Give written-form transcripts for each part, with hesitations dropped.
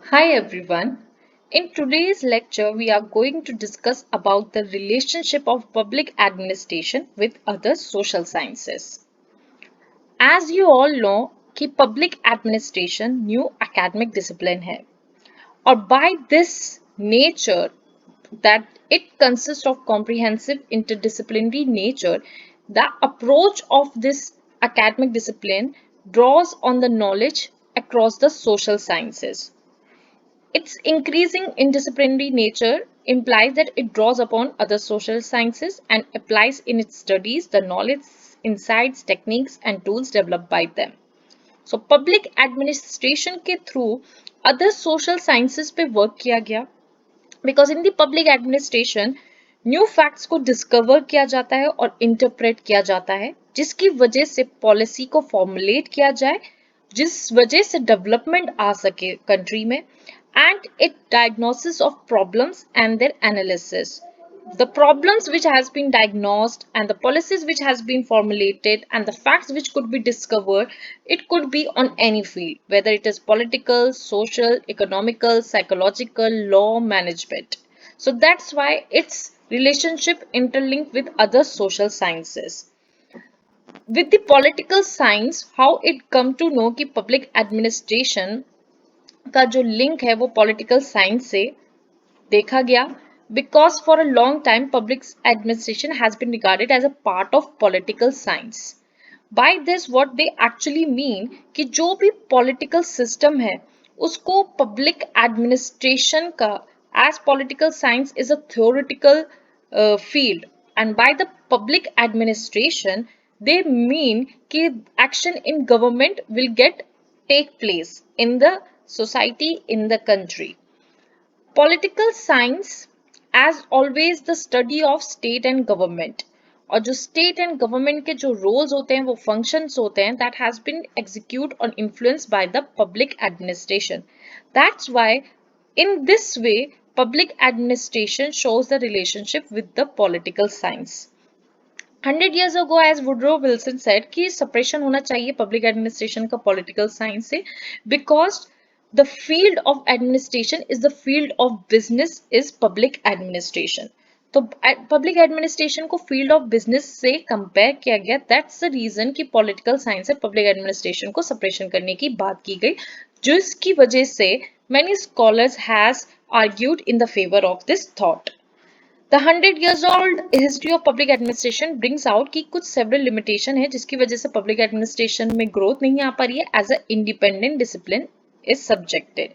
Hi everyone. In today's lecture, we are going to discuss about the relationship of public administration with other social sciences. As you all know कि public administration new academic discipline है और by this nature that it consists of comprehensive interdisciplinary nature, the approach of this academic discipline draws on the knowledge across the social sciences. Its increasing interdisciplinary nature implies that it draws upon other social sciences and applies in its studies the knowledge, insights, techniques, and tools developed by them. So, public administration के through other social sciences पे work किया गया because in the public administration new facts को discover किया जाता है और interpret किया जाता है जिसकी वजह से पॉलिसी को फॉर्मुलेट किया जाए जिस वजह से डेवलपमेंट आ सके कंट्री में and it diagnosis of problems and their analysis. The problems which has been diagnosed and the policies which has been formulated and the facts which could be discovered, it could be on any field, whether it is political, social, economical, psychological, law, management. So that's why its relationship interlinked with other social sciences. With the political science, how it come to know कि public administration का जो link है वो political science से देखा गया because for a long time public administration has been regarded as a part of political science. By this what they actually mean कि जो भी political system है उसको public administration का as political science is a theoretical field and by the public administration they mean कि action in government will get take place in the society in the country. Political science as always the study of state and government और जो state and government के जो roles होते हैं वो functions होते हैं that has been executed or influenced by the public administration. That's why in this way public administration shows the relationship with the political science. 100 years ago as Woodrow Wilson said कि separation होना चाहिए public administration का political science से because the field of administration is the field of business is public administration. तो public administration को field of business से compare किया गया that's the reason कि political science से public administration को separation करने की बात की गई जिसकी वजह से many scholars has argued in the favor of this thought. The 100 years old history of public administration brings out कि कुछ several limitation है जिसकी वजह से public administration में growth नहीं आ पा रही है as a independent discipline is subjected.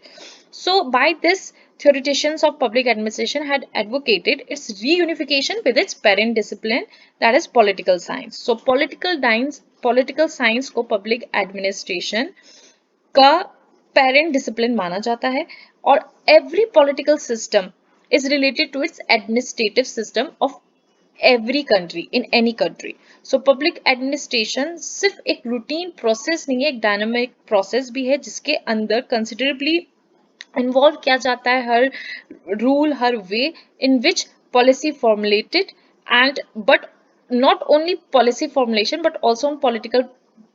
So by this theoreticians of public administration had advocated its reunification with its parent discipline that is political science. So political science को public administration का parent discipline माना जाता है और every political system is related to its administrative system of every country in any country. So public administration सिर्फ एक routine process नहीं है एक dynamic process भी है जिसके अंदर considerably involve किया जाता है हर rule her way in which policy formulated and but not only policy formulation but also on political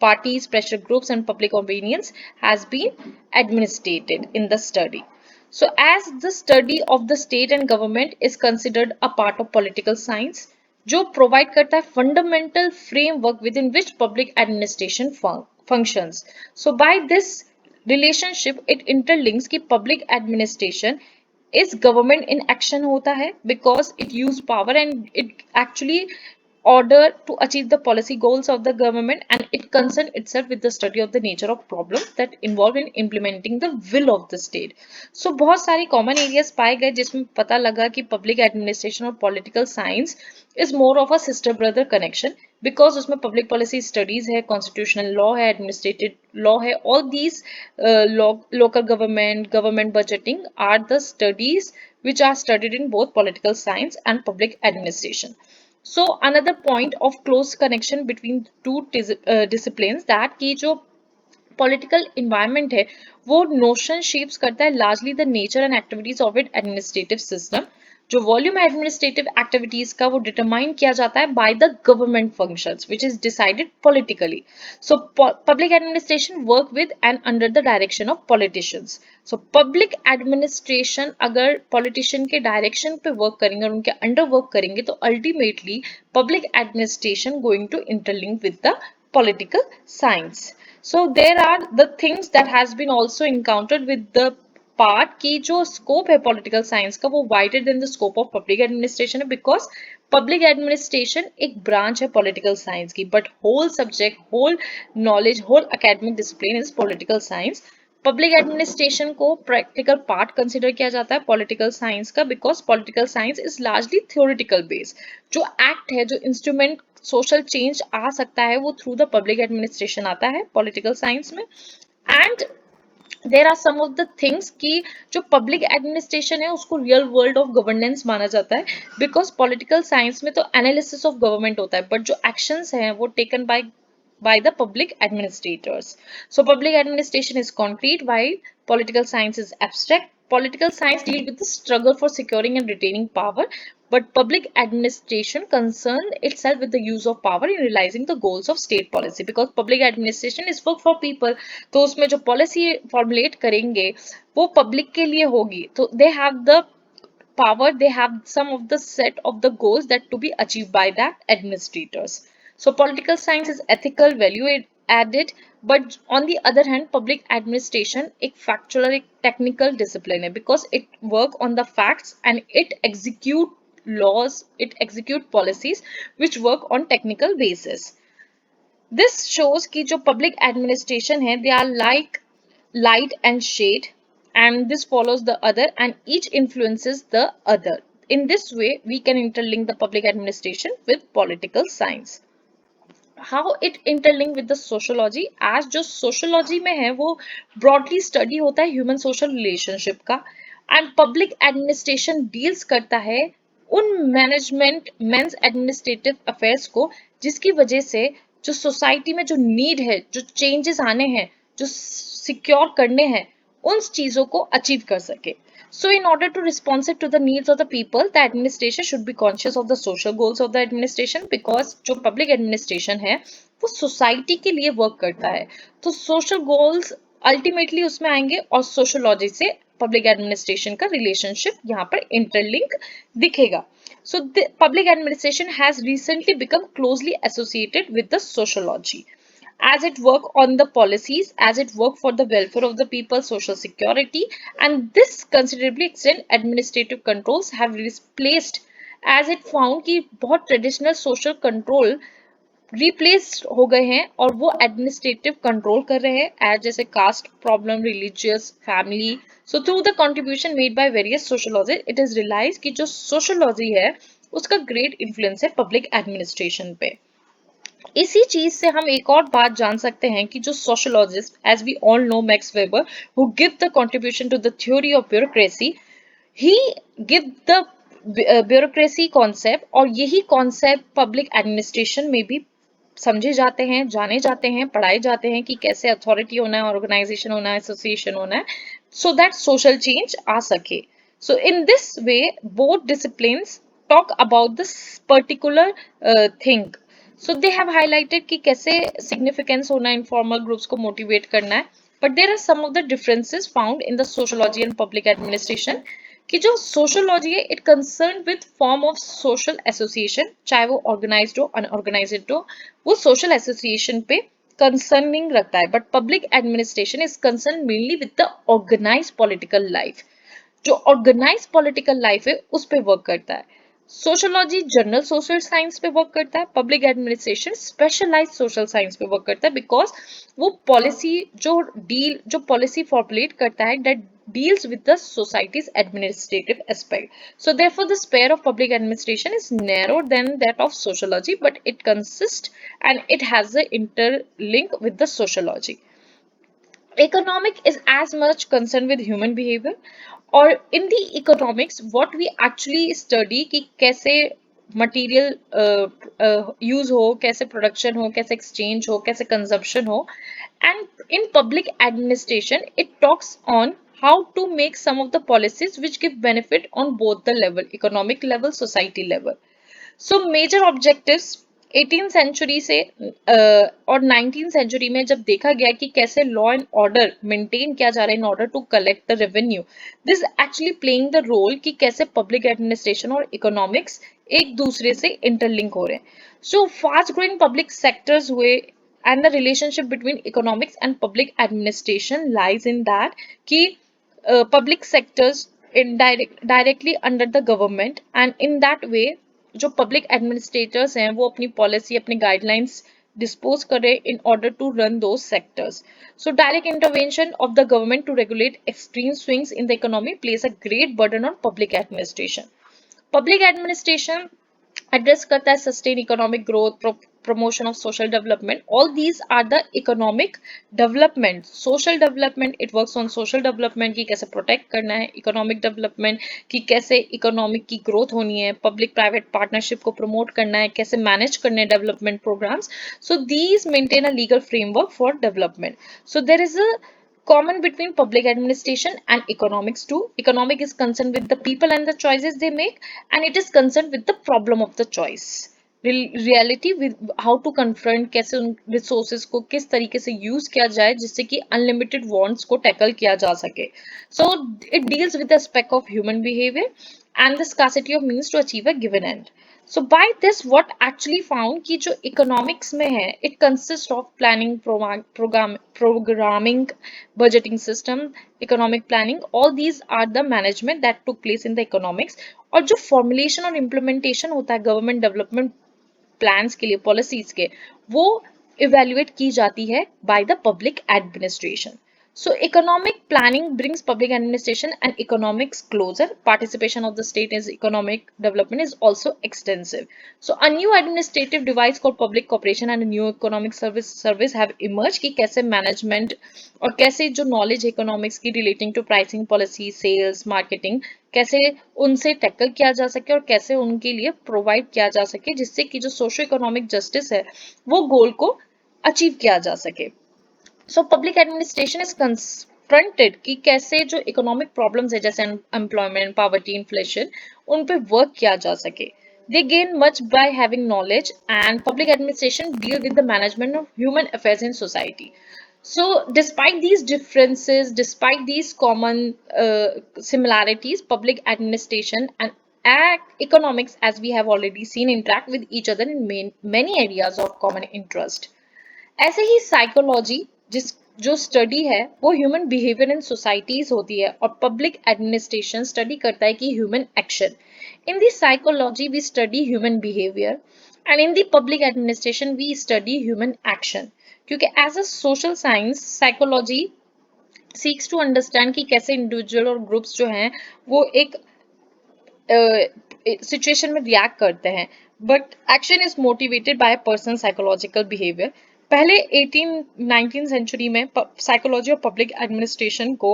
parties pressure groups and public opinions has been administrated in the study. So as the study of the state and government is considered a part of political science जो provide करता है fundamental framework within which public administration functions. So by this relationship it interlinks कि public administration is government in action होता है because it use power and it actually order to achieve the policy goals of the government and it concern itself with the study of the nature of problems that involve in implementing the will of the state. So बहुत सारी common areas पाए गए जिसमें पता लगा कि public administration और political science is more of a sister brother connection because उसमें public policy studies है constitutional law है administrative law है all these local government budgeting are the studies which are studied in both political science and public administration. So another point of close connection between two disciplines that कि जो political environment है वो notion shapes करता है largely the nature and activities of its administrative system. जो volume administrative activities का वो determine किया जाता है by the government functions which is decided politically. So public administration work with and under the direction of politicians. So public administration अगर politician के direction पे work करेंगे और उनके अंडर वर्क करेंगे तो ultimately public administration going to interlink with the political science. So there are the things that has been also encountered with the part की जो scope है political science का वो wider than the scope of public administration है because public administration एक branch है political science की but whole subject, whole knowledge, whole academic discipline is political science. Public administration को प्रैक्टिकल पार्ट कंसिडर किया जाता है पॉलिटिकल साइंस का because political science is largely theoretical base. जो act है, जो इंस्ट्रूमेंट सोशल चेंज आ सकता है वो थ्रू द पब्लिक एडमिनिस्ट्रेशन आता है पॉलिटिकल साइंस में. And there are some of the things कि जो पब्लिक एडमिनिस्ट्रेशन है उसको रियल वर्ल्ड ऑफ गवर्नेंस माना जाता है बिकॉज पॉलिटिकल साइंस में तो एनालिसिस ऑफ गवर्नमेंट होता है बट जो एक्शंस हैं वो taken by the public administrators. So public administration is concrete while political science is abstract. Political science deal with the struggle for securing and retaining power, but public administration concern itself with the use of power in realizing the goals of state policy because public administration is work for people. तो उसमें जो policy formulate करेंगे वो public के लिए होगी तो they have the power, they have some of the set of the goals that to be achieved by the administrators. So political science is ethical, value added, but on the other hand, public administration एक factual, एक technical discipline है because it work on the facts and it execute laws, it execute policies which work on technical basis. This shows कि जो public administration है, they are like light and shade, and this follows the other and each influences the other. In this way, we can interlink the public administration with political science. How it interlink with the sociology as जो sociology में है वो broadly study होता है human social relationship का and public administration deals करता है उन management men's administrative affairs को जिसकी वजह से जो society में जो need है जो changes आने हैं जो secure करने हैं उन चीजों को achieve कर सके. So in order to respond to the needs of the people, the administration should be conscious of the social goals of the administration because जो public administration है वो society के लिए work करता है तो social goals ultimately उसमें आएंगे और sociology से public administration का relationship यहाँ पर interlink दिखेगा. So the public administration has recently become closely associated with the sociology. As it work on the policies, as it work for the welfare of the people, social security, and this considerably extent administrative controls have replaced as it found कि बहुत traditional social control replaced हो गए हैं और वो administrative control कर रहे हैं as जैसे caste problem, religious, family. So through the contribution made by various sociologists, it is realized कि जो sociology है उसका great influence है public administration पे. इसी चीज से हम एक और बात जान सकते हैं कि जो sociologist as we all know Max Weber who give the contribution to the theory of bureaucracy he give the bureaucracy concept और यही कॉन्सेप्ट पब्लिक एडमिनिस्ट्रेशन में भी समझे जाते हैं जाने जाते हैं पढ़ाए जाते हैं कि कैसे अथॉरिटी होना है ऑर्गेनाइजेशन होना है एसोसिएशन होना है सो दैट सोशल चेंज आ सके. So in this way both disciplines talk about this particular thing. So they have highlighted कि कैसे significance होना है informal groups को motivate करना है but there are some of the differences found in the sociology and public administration कि जो sociology है it concerned with form of social association चाहे वो organized हो unorganized हो वो social association पे concerning रखता है but public administration is concerned mainly with the organized political life. जो organized political life है उस पे work करता है. सोशोलॉजी जनरल सोशल साइंस पे वर्क करता है public administration specialized social science पे वर्क करता है बिकॉज वो पॉलिसी जो पॉलिसी फॉर्मुलेट करता है that deals with the society's administrative aspect. So therefore the sphere of public administration is narrower than that of sociology but it consists and it has a interlink with the sociology. Economic is as much concerned with human behavior और in the economics what we actually study कि कैसे material use हो कैसे production हो कैसे exchange हो कैसे consumption हो and in public administration it talks on how to make some of the policies which give benefit on both the level, economic level, society level. So major objectives 18th century से और 19th century में जब देखा गया कि कैसे law and order maintain किया जा रहा है in order to collect the revenue, this actually playing the role कि कैसे पब्लिक एडमिनिस्ट्रेशन और इकोनॉमिक्स एक दूसरे से इंटरलिंक हो रहे हैं. So fast growing public sectors हुए and the relationship between economics and public administration lies in that कि public sectors directly under the government, and in that way जो पब्लिक एडमिनिस्ट्रेटर्स हैं वो अपनी पॉलिसी अपनी गाइडलाइंस डिस्पोज करें in order to run those sectors. So direct intervention of the government to regulate extreme swings in the economy places a great burden on public administration. Public administration address करता है sustain economic growth, promotion of social development. All these are the economic development. Social development, it works on social development कि कैसे protect करना है, economic development कि कैसे economic की growth होनी है, public private partnership को promote करना है, कैसे manage करने हैं development programs. So these maintain a legal framework for development. So there is a common between public administration and economics too. Economic is concerned with the people and the choices they make, and it is concerned with the problem of the choice. Reality with how to confront कैसे उन resources को किस तरीके से use किया जाए जिससे कि unlimited wants को tackle किया जा सके. So it deals with the aspect of human behavior and the scarcity of means to achieve a given end. So by this what actually found कि जो economics में है, it consists of planning, programming, budgeting system, economic planning. All these are the management that took place in the economics. और जो formulation और implementation होता है government development plans के लिए, policies के, वो evaluate की जाती है by the public administration. So economic planning brings public administration and economics closer. Participation of the state in economic development is also extensive. So a new administrative device called public cooperation and a new economic service have emerged कि कैसे management और कैसे जो knowledge economics की relating to pricing policy, sales, marketing, कैसे उनसे tackle किया जा सके और कैसे उनके लिए प्रोवाइड किया जा सके जिससे कि जो सोशो इकोनॉमिक जस्टिस है वो गोल को अचीव किया जा सके. सो पब्लिक एडमिनिस्ट्रेशन इज कंफ्रंटेड कि कैसे जो इकोनॉमिक प्रॉब्लम्स है जैसे एम्प्लॉयमेंट, पॉवर्टी, इन्फ्लेशन, उन पे वर्क किया जा सके. They gain much by having knowledge, and public administration deal with the management of human affairs in society. So, despite these differences, despite these common similarities, public administration and economics, as we have already seen, interact with each other in many areas of common interest. ऐसे ही psychology जिस जो study है वो human behaviour in societies होती है और public administration study करता है कि human action. In the psychology we study human behaviour and in the public administration we study human action. क्योंकि as a social science psychology seeks to understand कि कैसे individual और ग्रुप्स जो हैं वो एक सिचुएशन में रिएक्ट करते हैं, but action is motivated by personal psychological behaviour. पहले 18-19 सेंचुरी में साइकोलॉजी और पब्लिक एडमिनिस्ट्रेशन को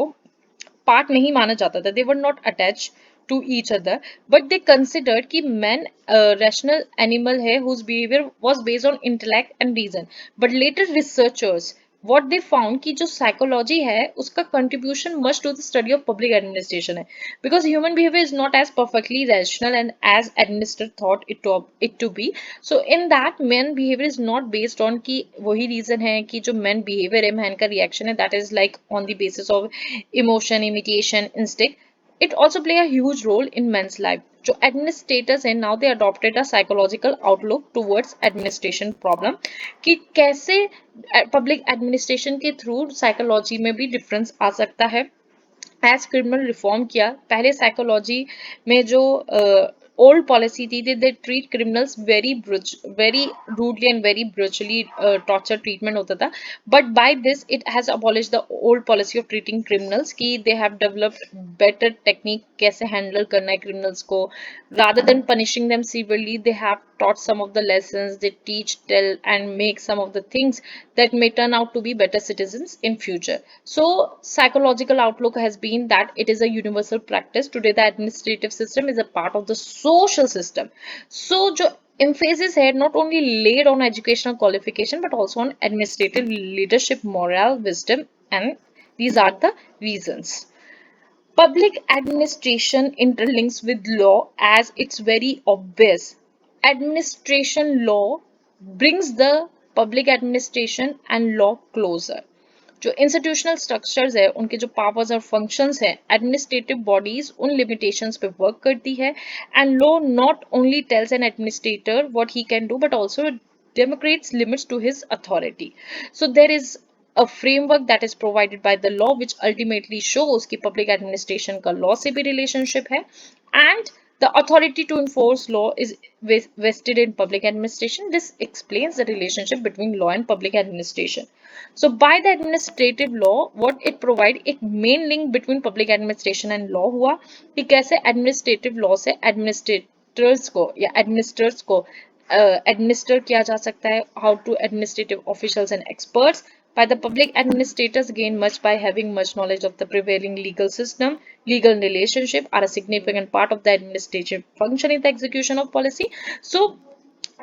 पार्ट नहीं माना जाता था. They were not attach to each other, but they considered कि मैन रैशनल एनिमल है whose behavior was based on intellect and reason. But later researchers what they found कि जो साइकोलॉजी है उसका contribution much to the study of public administration है, because human behaviour is not as perfectly rational and as administrator thought it to be. So in that man behaviour is not based on कि वही reason है कि जो man behaviour है, man का reaction है, that is like on the basis of emotion, imitation, instinct. It also play a huge role in men's life. जो administrators हैं now they adopted a psychological outlook towards administration problem कि कैसे public administration के through psychology में भी difference आ सकता है. As criminal reform किया, पहले psychology में जो old policy थी, they treat criminals very rudely and very brutally, torture treatment होता था. But by this it has abolished the old policy of treating criminals कि they have developed better technique कैसे handle करना है criminals को. Rather than punishing them severely, they have taught some of the lessons, they teach, tell and make some of the things that may turn out to be better citizens in future. So psychological outlook has been that it is a universal practice. Today the administrative system is a part of the social system. So जो emphasis है not only laid on educational qualification but also on administrative leadership, morale, wisdom, and these are the reasons. Public administration interlinks with law as it's very obvious. Administration law brings the public administration and law closer. जो institutional structures है उनके जो powers और functions हैं administrative bodies उन limitations पे work करती है and law not only tells an administrator what he can do but also demarcates limits to his authority. So there is a framework that is provided by the law which ultimately shows कि public administration का law से भी relationship है and the authority to enforce law is vested in public administration. This explains the relationship between law and public administration. So by the administrative law, what it provide एक main link between public administration and law हुआ कि कैसे administrative law से administrators को या administrators को administer किया जा सकता है, how to administrative officials and experts. By the public administrators gain much by having much knowledge of the prevailing legal system, legal relationship are a significant part of the administrative function in the execution of policy. So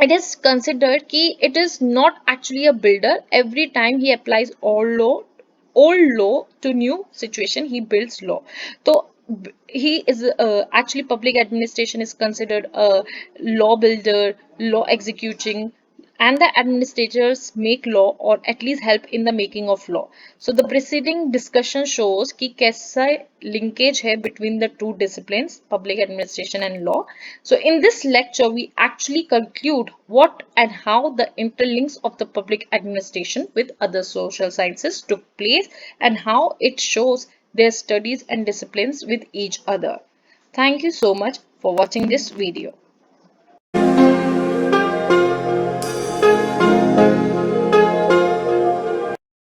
it is considered कि it is not actually a builder. Every time he applies old law to new situation, he builds law. So he is actually public administration is considered a law builder, law executing, and the administrators make law or at least help in the making of law. So the preceding discussion shows कि कैसा linkage है between the two disciplines, public administration and law. So in this lecture, we actually conclude what and how the interlinks of the public administration with other social sciences took place and how it shows their studies and disciplines with each other. Thank you so much for watching this video.